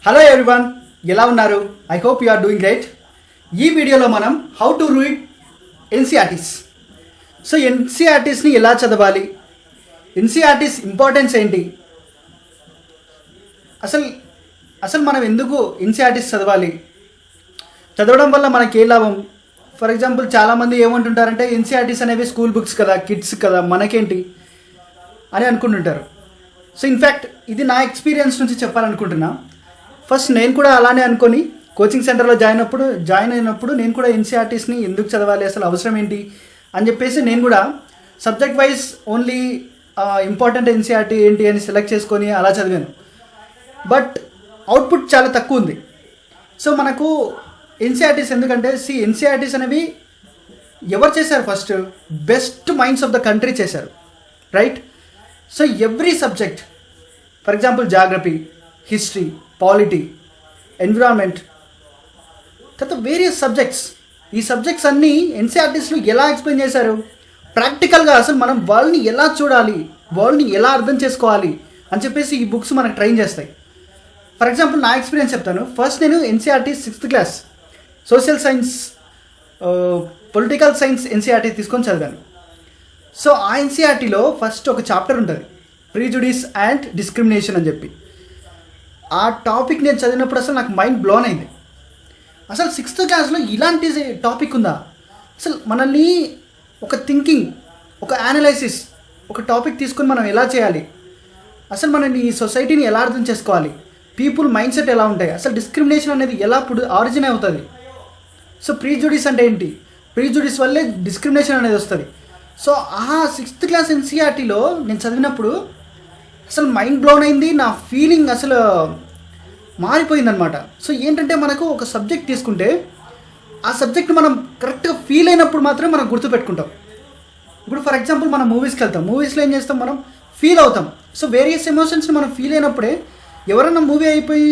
Hello everyone, ఎలా ఉన్నారు? I hope you are doing great. ఈ వీడియోలో మనం how to read NCERTs. So ఎన్సీఆర్టీస్ని ఎలా చదవాలి, ఎన్సీఆర్టీస్ ఇంపార్టెన్స్ ఏంటి, అసలు మనం ఎందుకు ఎన్సీఆర్టీస్ చదవాలి, చదవడం వల్ల మనకి ఏ లాభం. ఫర్ ఎగ్జాంపుల్ చాలామంది ఏమంటుంటారంటే ఎన్సీఆర్టీస్ అనేవి స్కూల్ బుక్స్ కదా, కిడ్స్ కదా, మనకేంటి అని అనుకుంటుంటారు. సో ఇన్ఫ్యాక్ట్ ఇది నా ఎక్స్పీరియన్స్ నుంచి చెప్పాలనుకుంటున్నా. ఫస్ట్ నేను కూడా అలానే అనుకొని కోచింగ్ సెంటర్లో జాయిన్ అయినప్పుడు నేను కూడా ఎన్సీఆర్టీస్ని ఎందుకు చదవాలి, అసలు అవసరం ఏంటి అని చెప్పేసి నేను కూడా subject wise only important NCERT ఏంటి అని సెలెక్ట్ చేసుకొని అలా చదివాను. బట్ అవుట్పుట్ చాలా తక్కువ ఉంది. సో మనకు ఎన్సీఆర్టీస్ ఎందుకంటే ఎన్సీఆర్టీస్ అనేవి ఎవరు చేశారు? First best minds of the country చేశారు, right? So every subject, for example geography, history, polity, environment, తర్వాత వేరియస్ సబ్జెక్ట్స్, ఈ సబ్జెక్ట్స్ అన్నీ ఎన్సీఆర్టీస్లో ఎలా ఎక్స్ప్లెయిన్ చేశారు? ప్రాక్టికల్గా అసలు మనం వాళ్ళని ఎలా చూడాలి, వాళ్ళని ఎలా అర్థం చేసుకోవాలి అని చెప్పేసి ఈ బుక్స్ మనకు ట్రైన్ చేస్తాయి. ఫర్ ఎగ్జాంపుల్ నా ఎక్స్పీరియన్స్ చెప్తాను. ఫస్ట్ నేను NCERT 6th class social science, political science NCERT తీసుకొని చదివాను. సో ఆ ఎన్సీఆర్టీలో ఫస్ట్ ఒక చాప్టర్ ఉంటుంది, ప్రీజుడిస్ అండ్ డిస్క్రిమినేషన్ అని చెప్పి. ఆ టాపిక్ నేను చదివినప్పుడు అసలు నాకు మైండ్ బ్లోన్ అయింది. అసలు 6th క్లాస్లో ఇలాంటి టాపిక్ ఉందా? అసలు మనల్ని ఒక థింకింగ్, ఒక అనలైసిస్, ఒక టాపిక్ తీసుకొని మనం ఎలా చేయాలి, అసలు మనం ఈ సొసైటీని ఎలా అర్థం చేసుకోవాలి, పీపుల్ మైండ్ సెట్ ఎలా ఉంటాయి, అసలు డిస్క్రిమినేషన్ అనేది ఎలా ఆరిజిన్ అవుతుంది. సో ప్రీజుడిస్ అంటే ఏంటి, ప్రీజుడిస్ వల్లే డిస్క్రిమినేషన్ అనేది వస్తుంది. సో ఆ 6th క్లాస్ ఎన్సీఆర్టీలో నేను చదివినప్పుడు అసలు మైండ్ బ్లోన్ అయింది. నా ఫీలింగ్ అసలు మారిపోయిందనమాట. సో ఏంటంటే మనకు ఒక సబ్జెక్ట్ తీసుకుంటే ఆ సబ్జెక్ట్ మనం కరెక్ట్గా ఫీల్ అయినప్పుడు మాత్రమే మనం గుర్తుపెట్టుకుంటాం. ఇప్పుడు ఫర్ ఎగ్జాంపుల్ మనం మూవీస్కి వెళ్తాం, మూవీస్లో ఏం చేస్తాం, మనం ఫీల్ అవుతాం. సో వేరియస్ ఎమోషన్స్ని మనం ఫీల్ అయినప్పుడే ఎవరైనా మూవీ అయిపోయి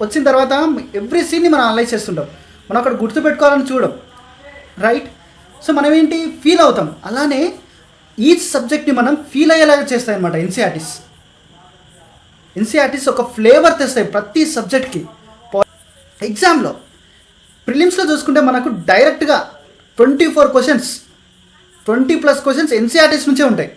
వచ్చిన తర్వాత ఎవ్రీ సీన్ని మనం అనలైజ్ చేస్తుంటాం, మనం అక్కడ గుర్తుపెట్టుకోవాలని చూడం, రైట్? సో మనం ఏంటి, ఫీల్ అవుతాం. అలానే ఈచ్ సబ్జెక్ట్ని మనం ఫీల్ అయ్యేలాగా చేస్తాయి అన్నమాట ఎన్సీఆర్టీస్ ఒక ఫ్లేవర్ తెస్తాయి ప్రతి సబ్జెక్ట్కి. ఎగ్జామ్లో ప్రిలిమ్స్లో చూసుకుంటే మనకు డైరెక్ట్గా 24 క్వశ్చన్స్, 20+ క్వశ్చన్స్ ఎన్సీఆర్టీస్ నుంచే ఉంటాయి.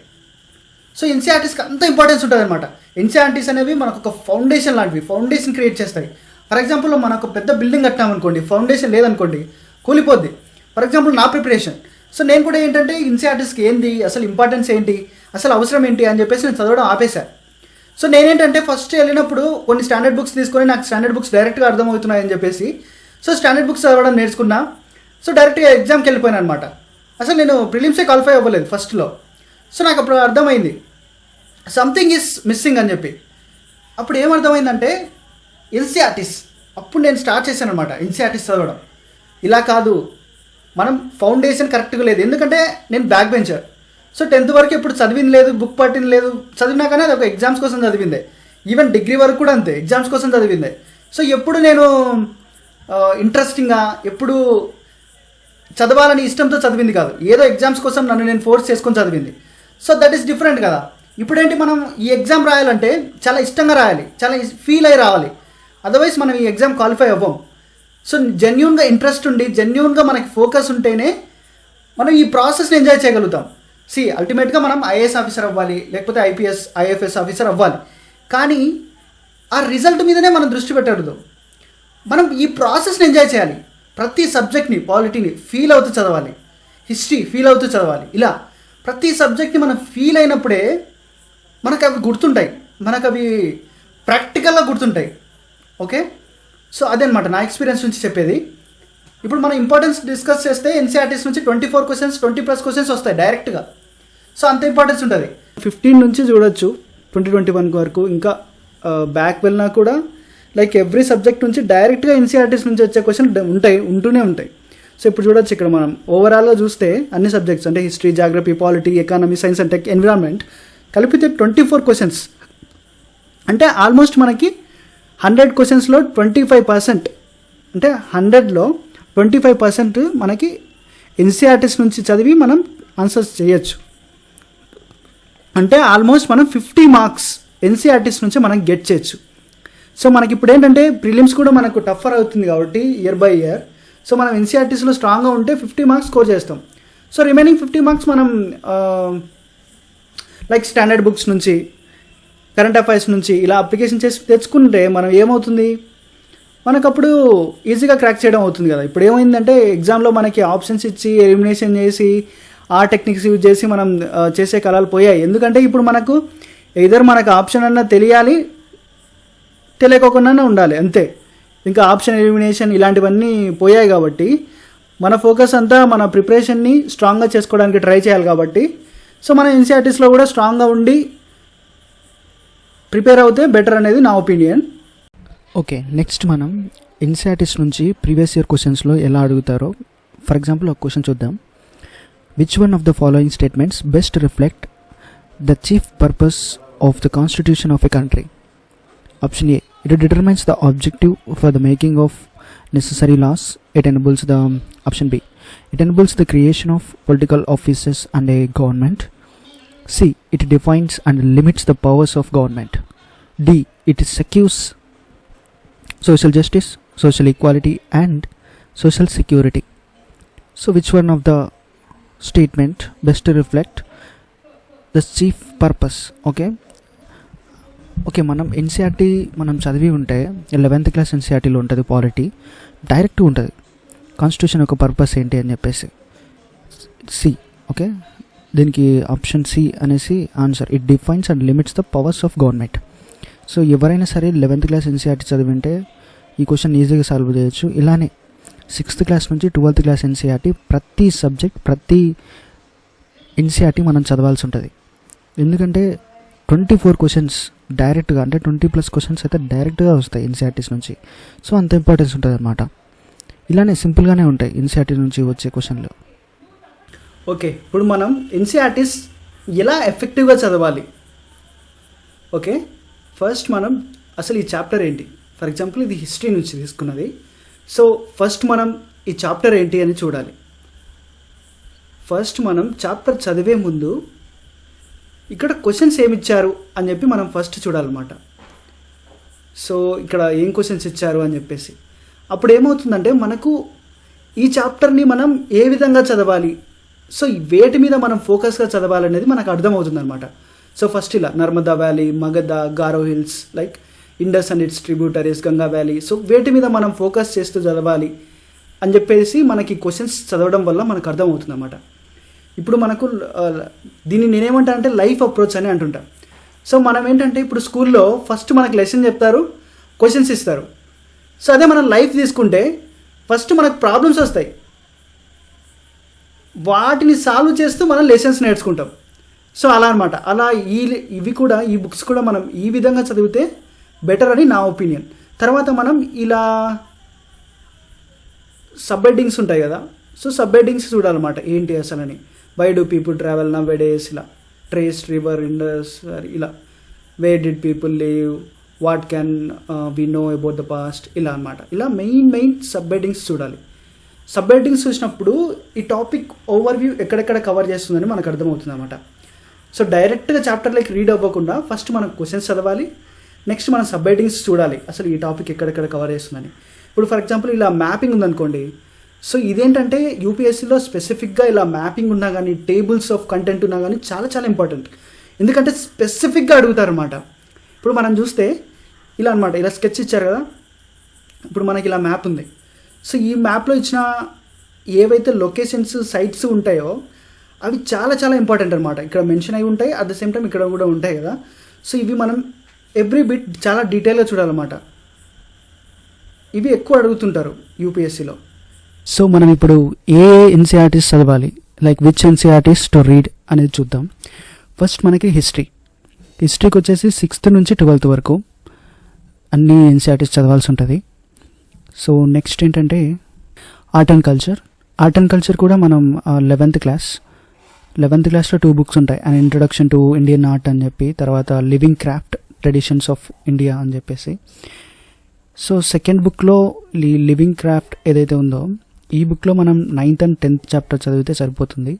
సో ఎన్సీఆర్టీస్కి అంత ఇంపార్టెన్స్ ఉంటుంది అనమాట. ఎన్సీఆర్టీస్ అనేవి మనకు ఒక ఫౌండేషన్ లాంటివి, ఫౌండేషన్ క్రియేట్ చేస్తాయి. ఫర్ ఎగ్జాంపుల్ మనకు పెద్ద బిల్డింగ్ కట్టామనుకోండి, ఫౌండేషన్ లేదనుకోండి, కూలిపోద్ది. ఫర్ ఎగ్జాంపుల్ నా ప్రిపరేషన్, సో నేను కూడా ఏంటంటే ఎన్సీఆర్టీస్కి ఏంది అసలు ఇంపార్టెన్స్ ఏంటి, అసలు అవసరం ఏంటి అని చెప్పేసి నేను చదవడం ఆపేశాను. సో నేనేంటంటే ఫస్ట్ వెళ్ళినప్పుడు కొన్ని స్టాండర్డ్ బుక్స్ తీసుకొని నాకు స్టాండర్డ్ బుక్స్ డైరెక్ట్గా అర్థమవుతున్నాయని చెప్పేసి సో స్టాండర్డ్ బుక్స్ చదవడం నేర్చుకున్నా. సో డైరెక్ట్గా ఎగ్జామ్కి వెళ్ళిపోయాను అనమాట. అసలు నేను ప్రిలిమ్సే క్వాలిఫై అవ్వలేదు ఫస్ట్లో. సో నాకు అప్పుడు అర్థమైంది సంథింగ్ ఈజ్ మిస్సింగ్ అని చెప్పి. అప్పుడు ఏమర్థమైందంటే ఎన్సీఆర్టీస్, అప్పుడు నేను స్టార్ట్ చేశాను అనమాట ఎన్సీఆర్టీస్ చదవడం. ఇలా కాదు, మనం ఫౌండేషన్ కరెక్ట్గా లేదు. ఎందుకంటే నేను బ్యాక్ బెంచర్. సో 10th వరకు ఎప్పుడు చదివింది లేదు, బుక్ పట్టింది లేదు. చదివినా కానీ అది ఒక ఎగ్జామ్స్ కోసం చదివిందే. ఈవెన్ డిగ్రీ వరకు కూడా అంతే, ఎగ్జామ్స్ కోసం చదివిందే. సో ఎప్పుడు నేను ఇంట్రెస్టింగ్గా, ఎప్పుడు చదవాలని ఇష్టంతో చదివింది కాదు, ఏదో ఎగ్జామ్స్ కోసం నన్ను నేను ఫోర్స్ చేసుకొని చదివింది. సో దట్ ఈస్ డిఫరెంట్ కదా. ఇప్పుడేంటి, మనం ఈ ఎగ్జామ్ రాయాలంటే చాలా ఇష్టంగా రాయాలి, చాలా ఫీల్ అయ్యి రావాలి. అదర్వైజ్ మనం ఈ ఎగ్జామ్ క్వాలిఫై అవ్వం. సో జెన్యూన్గా ఇంట్రెస్ట్ ఉండి, జెన్యూన్గా మనకి ఫోకస్ ఉంటేనే మనం ఈ ప్రాసెస్ని ఎంజాయ్ చేయగలుగుతాం. అల్టిమేట్గా మనం ఐఏఎస్ ఆఫీసర్ అవ్వాలి, లేకపోతే ఐఎఫ్ఎస్ ఆఫీసర్ అవ్వాలి. కానీ ఆ రిజల్ట్ మీదనే మనం దృష్టి పెట్టకూడదు. మనం ఈ ప్రాసెస్ని ఎంజాయ్ చేయాలి. ప్రతి సబ్జెక్ట్ని, పాలిటీని ఫీల్ అవుతూ చదవాలి, హిస్టరీ ఫీల్ అవుతూ చదవాలి. ఇలా ప్రతి సబ్జెక్ట్ని మనం ఫీల్ అయినప్పుడే మనకు అవి గుర్తుంటాయి, మనకు అవి ప్రాక్టికల్గా గుర్తుంటాయి. ఓకే, సో అదనమాట నా ఎక్స్పీరియన్స్ నుంచి చెప్పేది. ఇప్పుడు మనం ఇంపార్టెన్స్ డిస్కస్ చేస్తే ఎన్సీఆర్టీస్ నుంచి 24 క్వశ్చన్స్, 20+ క్వశ్చన్స్ వస్తాయి డైరెక్ట్గా. సో అంత ఇంపార్టెన్స్ ఉంటుంది. 15 నుంచి చూడొచ్చు 2021 వరకు. ఇంకా బ్యాక్ వెళ్ళినా కూడా లైక్ ఎవ్రీ సబ్జెక్ట్ నుంచి డైరెక్ట్గా ఎన్సీఆర్టీస్ నుంచి వచ్చే క్వశ్చన్ ఉంటూనే ఉంటాయి. సో ఇప్పుడు చూడొచ్చు, ఇక్కడ మనం ఓవరాల్గా చూస్తే అన్ని సబ్జెక్ట్స్ అంటే history, geography, polity, economy, science and tech, environment కలిపితే 24 క్వశ్చన్స్. అంటే ఆల్మోస్ట్ మనకి 100 క్వశ్చన్స్లో 25%, అంటే 100లో 25% మనకి ఎన్సీఆర్టీస్ నుంచి చదివి మనం ఆన్సర్స్ చేయొచ్చు. అంటే ఆల్మోస్ట్ మనం 50 మార్క్స్ ఎన్సీఆర్టీస్ నుంచి మనం గెట్ చేయొచ్చు. సో మనకి ఇప్పుడు ఏంటంటే ప్రిలిమ్స్ కూడా మనకు టఫర్ అవుతుంది కాబట్టి ఇయర్ బై ఇయర్. సో మనం ఎన్సీఆర్టీస్లో స్ట్రాంగ్గా ఉంటే 50 మార్క్స్ స్కోర్ చేస్తాం. సో రిమైనింగ్ 50 మార్క్స్ మనం లైక్ స్టాండర్డ్ బుక్స్ నుంచి, కరెంట్ అఫైర్స్ నుంచి ఇలా అప్లికేషన్ చేసి తెచ్చుకుంటే మనం ఏమవుతుంది, మనకప్పుడు ఈజీగా క్రాక్ చేయడం అవుతుంది కదా. ఇప్పుడు ఏమైందంటే ఎగ్జామ్లో మనకి ఆప్షన్స్ ఇచ్చి ఎలిమినేషన్ చేసి ఆ టెక్నిక్స్ యూజ్ చేసి మనం చేసే కళలు పోయాయి. ఎందుకంటే ఇప్పుడు మనకు ఎయిదర్ మనకు ఆప్షన్ అన్నా తెలియాలి, తెలియకోకుండా ఉండాలి అంతే. ఇంకా ఆప్షన్ ఎలిమినేషన్ ఇలాంటివన్నీ పోయాయి కాబట్టి మన ఫోకస్ అంతా మన ప్రిపరేషన్ని స్ట్రాంగ్గా చేసుకోవడానికి ట్రై చేయాలి కాబట్టి సో మనం ఎన్సీఆర్టీస్లో కూడా స్ట్రాంగ్గా ఉండి ప్రిపేర్ అవుతే బెటర్ అనేది నా ఒపీనియన్. ఓకే, నెక్స్ట్ మనం ఎన్సీఆర్టీస్ నుంచి ప్రీవియస్ ఇయర్ క్వశ్చన్స్లో ఎలా అడుగుతారో ఫర్ ఎగ్జాంపుల్ ఒక క్వశ్చన్ చూద్దాం. Which one of the following statements best reflect the chief purpose of the constitution of a country? Option A, it determines the objective for the making of necessary laws. It enables the option B, it enables the creation of political offices and a government. C, it defines and limits the powers of government. D, it secures social justice, social equality and social security. So which one of the statement best reflect the chief purpose? Okay, మనం NCERT మనం చదివి ఉంటే 11th class ఎన్సీఆర్టీలో ఉంటుంది polity, డైరెక్ట్గా ఉంటుంది constitution యొక్క purpose ఏంటి అని చెప్పేసి. సి, ఓకే, దీనికి ఆప్షన్ సి అనేసి answer. It defines and limits the powers of government. So ఎవరైనా సరే 11th క్లాస్ ఎన్సీఆర్టీ చదివింటే ఈ క్వశ్చన్ ఈజీగా సాల్వ్ చేయొచ్చు. ఇలానే 6th క్లాస్ నుంచి 12th క్లాస్ ఎన్సీఆర్టీ ప్రతి సబ్జెక్ట్ ప్రతి ఎన్సీఆర్టీ మనం చదవాల్సి ఉంటుంది. ఎందుకంటే 24 క్వశ్చన్స్ డైరెక్ట్గా, అంటే 20+ క్వశ్చన్స్ అయితే డైరెక్ట్గా వస్తాయి ఎన్సీఆర్టీస్ నుంచి. సో అంత ఇంపార్టెన్స్ ఉంటుంది అనమాట. ఇలానే సింపుల్గానే ఉంటాయి ఎన్సీఆర్టీ నుంచి వచ్చే క్వశ్చన్లు. ఓకే, ఇప్పుడు మనం ఎన్సీఆర్టీస్ ఎలా ఎఫెక్టివ్గా చదవాలి? ఓకే, ఫస్ట్ మనం అసలు ఈ చాప్టర్ ఏంటి, ఫర్ ఎగ్జాంపుల్ ఇది హిస్టరీ నుంచి తీసుకున్నది. సో ఫస్ట్ మనం ఈ చాప్టర్ ఏంటి అని చూడాలి. ఫస్ట్ మనం చాప్టర్ చదివే ముందు ఇక్కడ క్వశ్చన్స్ ఏమి ఇచ్చారు అని చెప్పి మనం ఫస్ట్ చూడాలన్నమాట. సో ఇక్కడ ఏం క్వశ్చన్స్ ఇచ్చారు అని చెప్పేసి అప్పుడు ఏమవుతుందంటే మనకు ఈ చాప్టర్ని మనం ఏ విధంగా చదవాలి, సో వేటి మీద మనం ఫోకస్గా చదవాలనేది మనకు అర్థమవుతుంది అనమాట. సో ఫస్ట్ ఇలా Narmada valley, Magadha, Garo hills, like Indus and it's tributaries, Ganga valley, so వేటి మీద మనం ఫోకస్ చేస్తూ చదవాలి అని చెప్పేసి మనకి క్వశ్చన్స్ చదవడం వల్ల మనకు అర్థమవుతుంది అన్నమాట. ఇప్పుడు మనకు దీన్ని నేనేమంటా అంటే లైఫ్ అప్రోచ్ అని అంటుంటా. సో మనం ఏంటంటే ఇప్పుడు స్కూల్లో ఫస్ట్ మనకు లెసన్ చెప్తారు, క్వశ్చన్స్ ఇస్తారు. సో అదే మనం లైఫ్ తీసుకుంటే ఫస్ట్ మనకు ప్రాబ్లమ్స్ వస్తాయి, వాటిని సాల్వ్ చేస్తూ మనం లెసన్స్ నేర్చుకుంటాం. సో అలా అనమాట. అలా ఈ బుక్స్ కూడా మనం ఈ విధంగా చదివితే బెటర్ అని నా ఒపీనియన్. తర్వాత మనం ఇలా సబ్ హెడ్డింగ్స్ ఉంటాయి కదా, సో సబ్ హెడ్డింగ్స్ చూడాలన్నమాట ఏంటి అసలని. Why do people travel nowadays, ఇలా ట్రేస్, రివర్, ఇండస్, ఇలా where did people live, what can we know about the past, ఇలా అనమాట. ఇలా మెయిన్ సబ్ హెడ్డింగ్స్ చూడాలి. సబ్ హెడ్డింగ్స్ చూసినప్పుడు ఈ టాపిక్ ఓవర్వ్యూ ఎక్కడెక్కడ కవర్ చేస్తుందని మనకు అర్థమవుతుంది అనమాట. సో డైరెక్ట్గా చాప్టర్లోకి రీడ్ అవ్వకుండా ఫస్ట్ మనం క్వశ్చన్స్ చదవాలి, నెక్స్ట్ మనం సబ్ హెడ్డింగ్స్ చూడాలి అసలు ఈ టాపిక్ ఎక్కడెక్కడ కవర్ చేస్తుందని. ఇప్పుడు ఫర్ ఎగ్జాంపుల్ ఇలా మ్యాపింగ్ ఉందనుకోండి, సో ఇదేంటంటే యూపీఎస్సీలో స్పెసిఫిక్గా ఇలా మ్యాపింగ్ ఉన్నా కానీ, టేబుల్స్ ఆఫ్ కంటెంట్ ఉన్నా కానీ చాలా ఇంపార్టెంట్. ఎందుకంటే స్పెసిఫిక్గా అడుగుతారన్నమాట. ఇప్పుడు మనం చూస్తే ఇలా అనమాట, ఇలా స్కెచ్ ఇచ్చారు కదా, ఇప్పుడు మనకి ఇలా మ్యాప్ ఉంది. సో ఈ మ్యాప్లో ఇచ్చిన ఏవైతే లొకేషన్స్, సైట్స్ ఉంటాయో అవి చాలా ఇంపార్టెంట్ అనమాట. ఇక్కడ మెన్షన్ అయి ఉంటాయి, అట్ ద సేమ్ టైం ఇక్కడ కూడా ఉంటాయి కదా. సో ఇవి మనం ఎవ్రీ బిట్ చాలా డీటెయిల్గా చూడాలన్నమాట. ఇవి ఎక్కువ అడుగుతుంటారు యూపీఎస్సీలో. సో మనం ఇప్పుడు ఏ ఎన్సీఆర్టీస్ చదవాలి, like which NCERTs to read అనేది చూద్దాం. ఫస్ట్ మనకి హిస్టరీకి వచ్చేసి 6th నుంచి 12th వరకు అన్ని ఎన్సీఆర్టీస్ చదవాల్సి ఉంటుంది. సో నెక్స్ట్ ఏంటంటే ఆర్ట్ అండ్ కల్చర్ కూడా మనం 11th క్లాస్లో 2 బుక్స్ ఉంటాయి. And introduction to Indian art అని చెప్పి, తర్వాత living craft traditions of India అని చెప్పేసి. సో సెకండ్ బుక్లో లివింగ్ క్రాఫ్ట్ ఏదైతే ఉందో ఈ బుక్లో మనం 9th and 10th చాప్టర్ చదివితే సరిపోతుంది.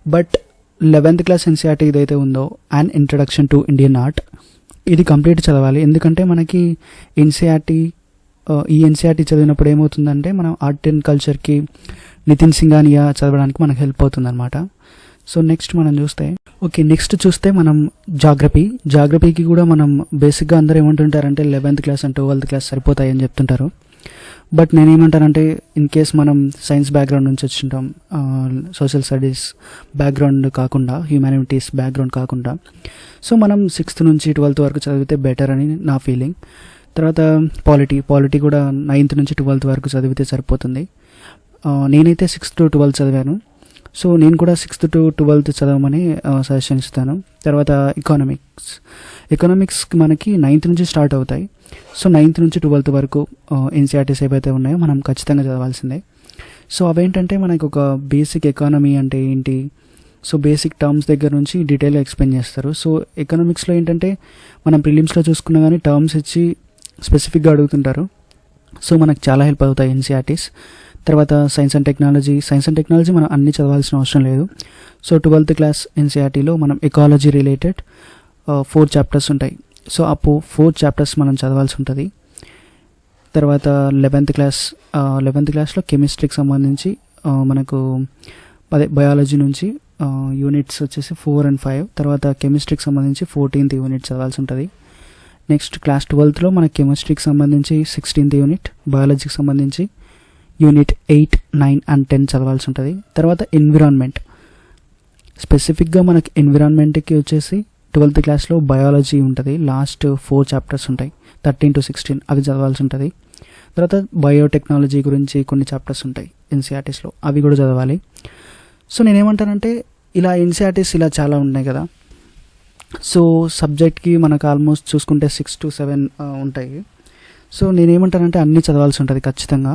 బట్ 11th క్లాస్ ఎన్సీఆర్టీ ఏదైతే ఉందో and introduction to Indian art, ఇది కంప్లీట్ చదవాలి. ఎందుకంటే మనకి ఎన్సీఆర్టీ ఈ ఎన్సీఆర్టీ చదివినప్పుడు ఏమవుతుందంటే మనం ఆర్ట్ అండ్ కల్చర్కి నితిన్ సింఘానియా చదవడానికి మనకు హెల్ప్ అవుతుంది అనమాట. సో నెక్స్ట్ మనం చూస్తే మనం జాగ్రఫీకి కూడా మనం బేసిక్గా అందరూ ఏమంటుంటారంటే 11th class and 12th class సరిపోతాయి అని చెప్తుంటారు. బట్ నేనేమంటానంటే ఇన్ కేస్ మనం సైన్స్ బ్యాక్గ్రౌండ్ నుంచి వచ్చింటాం, సోషల్ స్టడీస్ బ్యాక్గ్రౌండ్ కాకుండా, హ్యూమానిటీస్ బ్యాక్గ్రౌండ్ కాకుండా, సో మనం 6th నుంచి 12th వరకు చదివితే బెటర్ అని నా ఫీలింగ్. తర్వాత పాలిటీ కూడా 9th నుంచి 12th వరకు చదివితే సరిపోతుంది. నేనైతే 6th to 12th చదివాను. సో నేను కూడా 6th to 12th చదవమని సజెషన్ ఇస్తాను. తర్వాత ఎకనామిక్స్కి మనకి 9th నుంచి స్టార్ట్ అవుతాయి. సో 9th నుంచి 12th వరకు ఎన్సీఆర్టీస్ ఏవైతే ఉన్నాయో మనం ఖచ్చితంగా చదవాల్సిందే. సో అవేంటంటే మనకు ఒక బేసిక్ ఎకానమీ అంటే ఏంటి, సో బేసిక్ టర్మ్స్ దగ్గర నుంచి డీటెయిల్గా ఎక్స్ప్లెయిన్ చేస్తారు. సో ఎకనామిక్స్లో ఏంటంటే మనం ప్రిలిమ్స్లో చూసుకున్నా కానీ టర్మ్స్ ఇచ్చి స్పెసిఫిక్గా అడుగుతుంటారు. సో మనకు చాలా హెల్ప్ అవుతాయి ఎన్సీఆర్టీస్. తర్వాత సైన్స్ అండ్ టెక్నాలజీ మనం అన్నీ చదవాల్సిన అవసరం లేదు. సో 12th క్లాస్ ఎన్సీఆర్టీలో మనం ఎకాలజీ రిలేటెడ్ 4 చాప్టర్స్ ఉంటాయి. సో ఆ 4 చాప్టర్స్ మనం చదవాల్సి ఉంటుంది. తర్వాత 11th క్లాస్లో కెమిస్ట్రీకి సంబంధించి మనకు బయాలజీ నుంచి యూనిట్స్ వచ్చేసి 4 and 5. తర్వాత కెమిస్ట్రీకి సంబంధించి 14th యూనిట్ చదవాల్సి ఉంటుంది. నెక్స్ట్ క్లాస్ 12thలో మనకి కెమిస్ట్రీకి సంబంధించి 16th యూనిట్, బయాలజీకి సంబంధించి యూనిట్ 8, 9 and 10 చదవాల్సి ఉంటుంది. తర్వాత ఎన్విరాన్మెంట్, స్పెసిఫిక్గా మనకి ఎన్విరాన్మెంట్కి వచ్చేసి 12th క్లాస్లో బయాలజీ ఉంటుంది. లాస్ట్ 4 చాప్టర్స్ ఉంటాయి, 13 to 16, అవి చదవాల్సి ఉంటుంది. తర్వాత బయోటెక్నాలజీ గురించి కొన్ని చాప్టర్స్ ఉంటాయి ఎన్సీఆర్టీస్లో, అవి కూడా చదవాలి. సో నేనేమంటానంటే ఇలా ఎన్సీఆర్టీస్ ఇలా చాలా ఉన్నాయి కదా. సో సబ్జెక్ట్కి మనకు ఆల్మోస్ట్ చూసుకుంటే 6 to 7 ఉంటాయి. సో నేనేమంటానంటే అన్నీ చదవాల్సి ఉంటుంది ఖచ్చితంగా.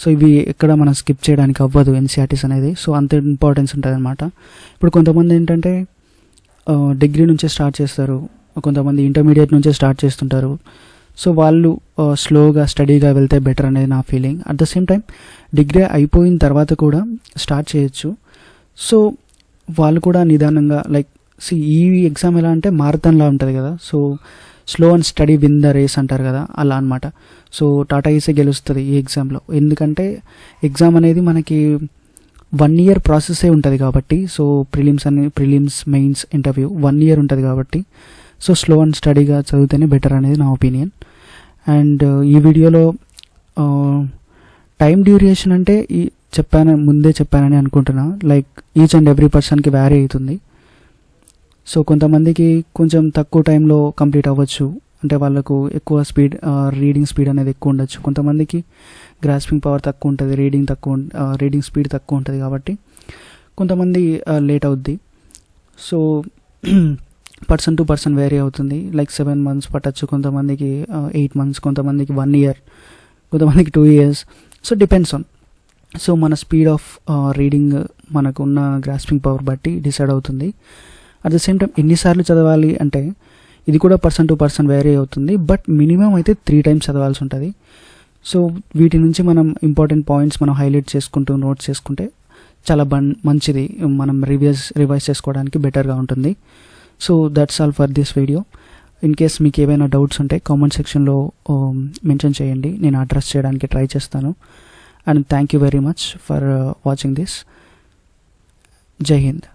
సో ఇవి ఎక్కడ మనం స్కిప్ చేయడానికి అవ్వదు ఎన్సీఆర్టీస్ అనేది. సో అంత ఇంపార్టెన్స్ ఉంటుంది అనమాట. ఇప్పుడు కొంతమంది ఏంటంటే డిగ్రీ నుంచే స్టార్ట్ చేస్తారు, కొంతమంది ఇంటర్మీడియట్ నుంచే స్టార్ట్ చేస్తుంటారు. సో వాళ్ళు స్లోగా స్టడీగా వెళ్తే బెటర్ అనేది నా feeling. At the same time degree అయిపోయిన తర్వాత కూడా స్టార్ట్ చేయొచ్చు. సో వాళ్ళు కూడా నిదానంగా ఈ ఎగ్జామ్ ఎలా అంటే మారథాన్లా ఉంటుంది కదా. So slow and steady win the race అంటారు కదా, అలా అనమాట. సో టాటా ఈసే గెలుస్తుంది ఈ ఎగ్జామ్లో. ఎందుకంటే ఎగ్జామ్ అనేది మనకి 1 year ప్రాసెసే ఉంటుంది కాబట్టి. So prelims mains interview 1 year ఉంటుంది కాబట్టి. సో స్లో అండ్ స్టడీగా చదివితేనే బెటర్ అనేది నా ఒపీనియన్. అండ్ ఈ వీడియోలో టైం డ్యూరేషన్ అంటే ముందే చెప్పానని అనుకుంటున్నా. ఈచ్ అండ్ ఎవ్రీ పర్సన్కి వ్యారీ అవుతుంది. సో కొంతమందికి కొంచెం తక్కువ టైంలో కంప్లీట్ అవ్వచ్చు, అంటే వాళ్ళకు ఎక్కువ రీడింగ్ స్పీడ్ అనేది ఎక్కువ ఉండొచ్చు. కొంతమందికి గ్రాస్పింగ్ పవర్ తక్కువ ఉంటుంది, రీడింగ్ స్పీడ్ తక్కువ ఉంటుంది కాబట్టి కొంతమంది లేట్ అవుద్ది. So person to person vary అవుతుంది. 7 months పట్టచ్చు, కొంతమందికి 8 months, కొంతమందికి 1 year, కొంతమందికి 2 years. So depends on. So మన స్పీడ్ ఆఫ్ రీడింగ్ మనకున్న గ్రాస్పింగ్ పవర్ బట్టి డిసైడ్ అవుతుంది. అట్ ద సేమ్ టైం ఎన్నిసార్లు చదవాలి అంటే ఇది కూడా పర్సన్ టు పర్సన్ వేరీ అవుతుంది. బట్ మినిమం అయితే 3 times చదవాల్సి ఉంటుంది. సో వీటి నుంచి మనం ఇంపార్టెంట్ పాయింట్స్ మనం హైలైట్ చేసుకుంటూ నోట్స్ చేసుకుంటే చాలా మంచిది, మనం రివైజ్ చేసుకోవడానికి బెటర్గా ఉంటుంది. So that's all for this video. In case మీకు ఏవైనా డౌట్స్ ఉంటే కామెంట్ సెక్షన్లో మెన్షన్ చేయండి, నేను అడ్రస్ చేయడానికి ట్రై చేస్తాను. And thank you very much for watching this. జై హింద్.